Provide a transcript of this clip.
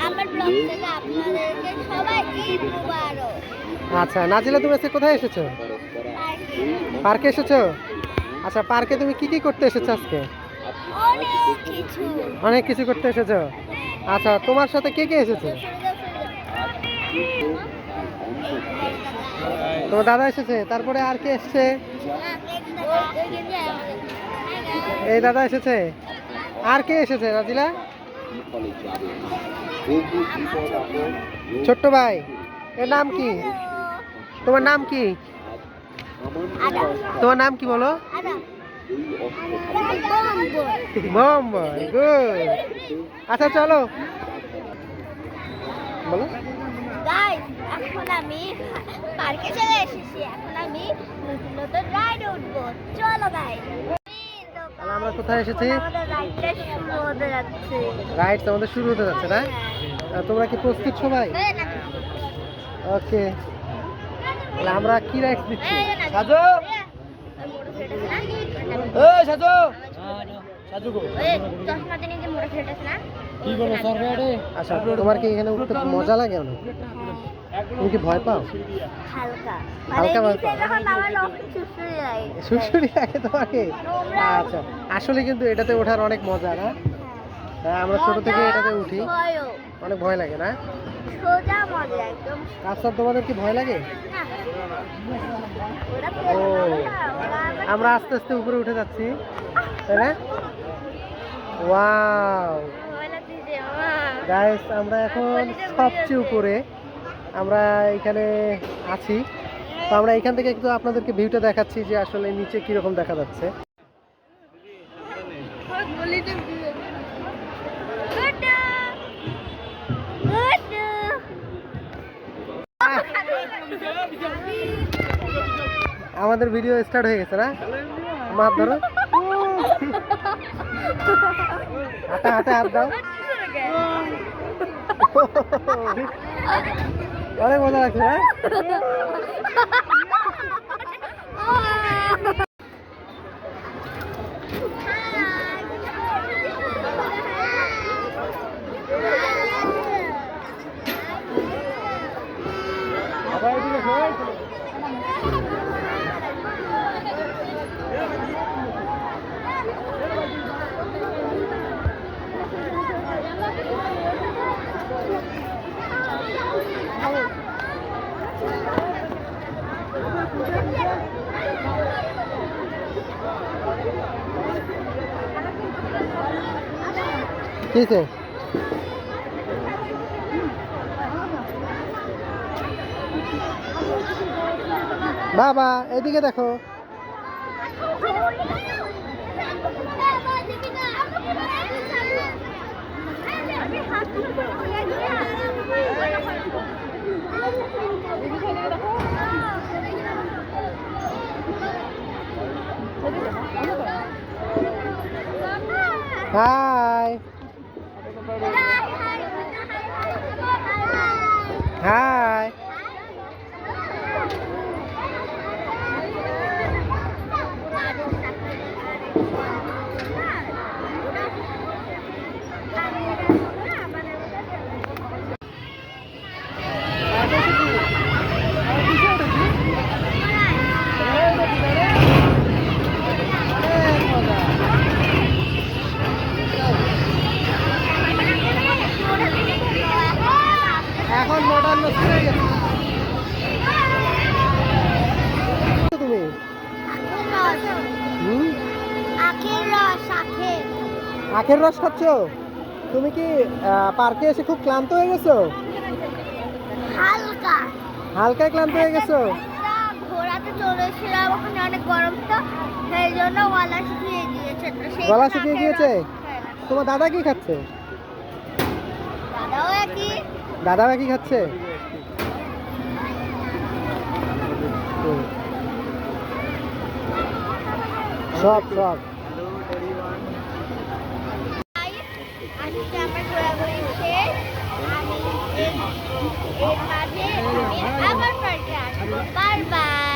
আমার ব্লগ থেকে আপনাদেরকে সবাই ঈদ মুবারক। আচ্ছা নাজিলা, তুমি আজকে কোথায় এসেছো? পার্কে এসেছো? আচ্ছা পার্কে তুমি কি কি করতে এসেছো আজকে? অনেক কিছু করতে এসেছো। আচ্ছা তোমার সাথে কে কে এসেছে? তোমার দাদা এসেছে, তারপরে আর কে এসেছে? এই দাদা এসেছে। আর কে এসেছে নাজিলা? ছোট্ট ভাই, এর নাম কি? তোমার নাম কি? তোমার নাম কি বলো? মোহাম্মদ। গুড। আচ্ছা চলো বলো। এখন আমি পার্কে চলে এসেছি, এখন আমি নতুন নতুন রাইড উঠবো। চলো গাইস। আমরা কোথায় এসেছি? রাইড আমাদের শুরু হতে যাচ্ছে না? তোমরা কি প্রস্তুত সবাই? ওকে, তাহলে আমরা কি রাইড দিচ্ছি? সাজো এই সাজো সাজু গো কি করব স্যার রাইডে? আচ্ছা তোমার কি এখানে উঠতে মজা লাগে না? তুমি কি ভয় পাও? হালকা হালকা ভয় পাও? যখন আমার রক্ত চুষড়ি লাগে। সুরসুরি লাগে তোমাকে? আচ্ছা আসলে কিন্তু এটাতে ওঠার অনেক মজা না? হ্যাঁ আমরা ছোট থেকে এটাতে উঠি, অনেক ভয় লাগে না? সোজা মজা একদম। আচ্ছা তোমাদের কি ভয় লাগে? ওরা ও আমরা আস্তে আস্তে উপরে উঠে যাচ্ছি, তাই না? ওয়াও গাইস, আমরা এখন সবচেয়ে উপরে, আমরা এখানে আছি। তো আমরা এখান থেকে একটু আপনাদেরকে ভিউটা দেখাচ্ছি যে আসলে নিচে কিরকম দেখা যাচ্ছে। আমাদের ভিডিও স্টার্ট হয়ে গেছে না? মাছ ধরো, হাতে হাতে হাত দাও। অনেক মজা লাগছে না? কিসে বাবা এদিকে দেখো। হাই হাই এখন মডার্ন হয়ে গেছে। তুমি আখের রস খাচ্ছ? তুমি কি পার্কে এসে খুব ক্লান্ত হয়ে গেছো? হালকা হালকা ক্লান্ত হয়ে গেছো? ঘোরাতে চলেছিলাম, ওখানে অনেক গরম তো, সেই জন্য গলা শুকিয়ে গিয়েছে। গলা শুকিয়ে গিয়েছে? তোমার দাদা কি খাচ্ছে? দাদাও একই খাচ্ছে? সব সব আবার পার্কে আসবো। Bye bye.